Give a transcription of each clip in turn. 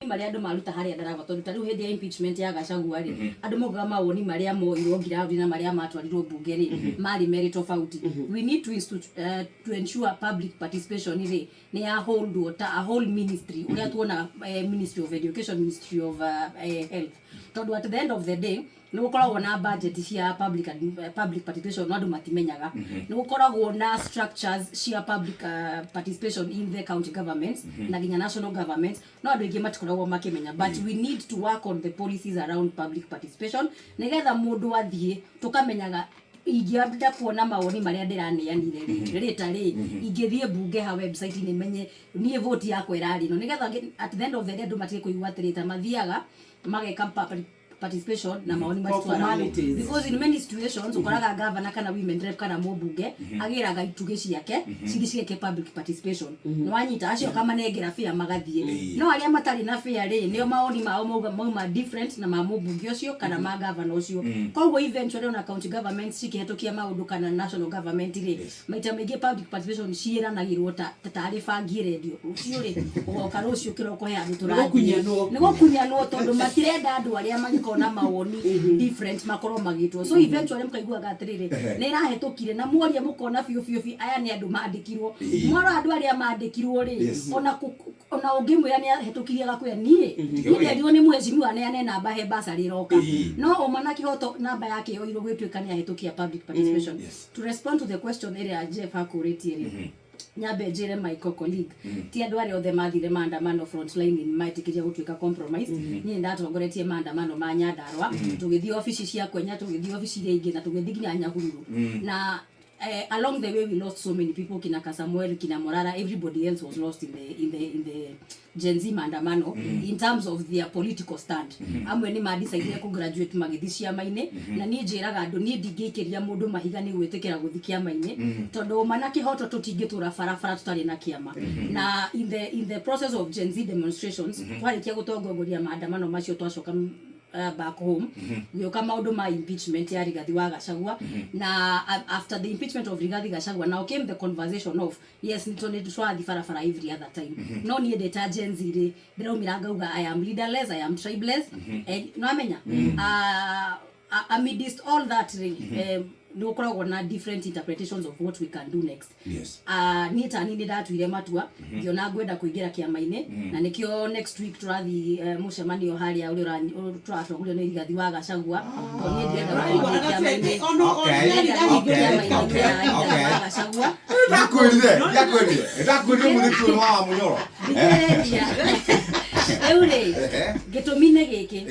maria andu maruta haria ndaraga tondu tariu hindi ya impeachment ya Gachagua ri andu moga mawoni maria moirwo ngiraudi na maria matwarirwo bunge ri mari meri tofauti. We need to ensure public participation ri ni a hold water a whole ministry uria tuona Ministry of Education, Ministry of Health, tondu at the end of the day ni gukoragwo na budget cia public participation no andu matimenyaga. Ni gukoragwo na structures cia public participation in the county governments na ginya national governments no andu ingi matikoragwo makimenya, but we need to work on the policies around public participation nigetha mundu athie tukamenyaga ingĩenda kuona mawoni maria ndiraneanire rita ri ingĩthie bunge ha website ni menye nie vote yakwa irari no nigetha at the end of the day andu matige kuigua atirita mathiaga mageka participation na maoni macio, because in many situations ukoraga governor kana women rep kana mubunge agiraga ituge ciake cigicike public participation no anyita acio kama negera fia magathie no aria matari na fia ri nio maoni mao mauma different na ma mubunge ucio kana ma governor ucio. Koguo eventually na county government cikihetokia maundu kana national government ri maita maingi public participation ciiranagirwo ta taarifa ngiredio ucio ri ugoka rucio kiroko he andu turathie nigo kunyanwo tondu matirenda andu aria na mawoni different makoro magitwo, so eventually mkaigua gatirire ne irahetokire na mworia mukona fiu aya ni andu mandikirwo mwaro andu aria mandikirwo ri ona ungimwira ni hetokire gakuya nie ndirwo ni mwecimu ane namba he basa riroka no omana kihoto namba yake yo iro gwitwika ni ahetokia public participation. To respond to the question area Jeff akureti ri nyabe jere my colleague ti andu ari othe mathire maandamano frontline in maitikiria gutwika compromise ni ndatongoretie maandamano ma Nyandarua tugithie office cia Kwenya tugithie office ria ingi na tugithie ginya Nyahururu na along the way we lost so many people, kina Kasamuel, kina Morara, everybody else was lost in the Gen Z maandamano in terms of their political stand. Amwe ni decide ku graduate magithisia maine na ni njiraga andu ni ndingikiria mundu mahiga ni gwitikira guthikia maine tondu manaki hoto tutingitura farafara tutari na kiama na in the process of Gen Z demonstrations twarikia gutongoria maandamano macio twacoka back home gioka maundu ma impeachment ya Rigathi wa Gachagua na after the impeachment of Rigathi Gachagua now came the conversation of yes nitone twathi farafara every other time no ni data Gen Z ri ndiraumira ngauga I am leaderless, I am tribeless no amenya amidst all that no koragwo na different interpretations of what we can do next. Yes. Nini ndatuire matua ngiona ngwenda kuingira kiama-ini na nikio next week turathi mucemanio haria uri turatongorio ni Rigathi wa Gachagua ni ndenda kuingira kiama-ini Gachagua ndakwirire muthuno wa munyoro eure gitumine giki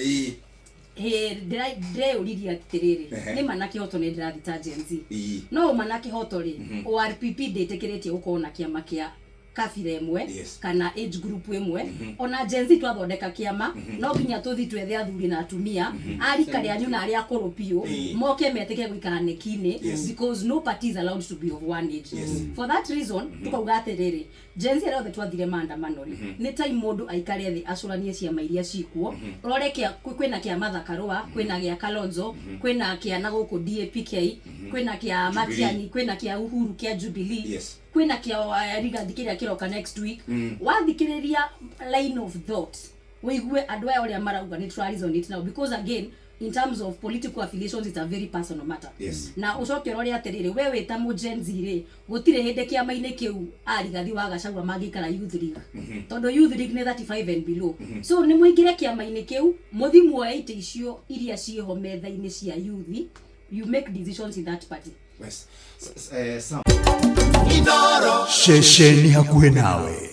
ndire uriria tiriri ni manaki hoto ni ndirathita Gen Z no manaki hoto ri ORPP ndetekeretie ukona kiama kia kafira emwe kana age group emwe ona Gen Z twathondeka kiama no ginya tuthi twethe athuri na atumia ari kari anyu na ari akoro pio moke meteke gwikara nekine because no party is allowed to be of one age. For that reason tukauga atiriri Gen Z rothe twathire maandamano ri ni time mundu aikare thi acuranie ciama iria cikuo rore kia kwina kia Mathakarua kwina gia Kalonzo kwina kia na guku DAPK kwina kia Matiani kwina kia Uhuru kia Jubilee kwina kia Rigathi kiria kiroka next week wathikiriria line of thought wigue andu aya oria marauga ni resonate now because again in terms of political affiliations it's a very personal matter. Na ucoke rori atiriri wewe ta mu Gen Z ri gutire hinde kiama-ini kiu Rigathi wa Gachagua magikara youth league tondu youth league ni 35 and below so ni muingire kiama-ini kiu muthimu wa ite icio iria ciho metha-ini cia youth you make decisions in that party. Shesheni hakuhe nawe.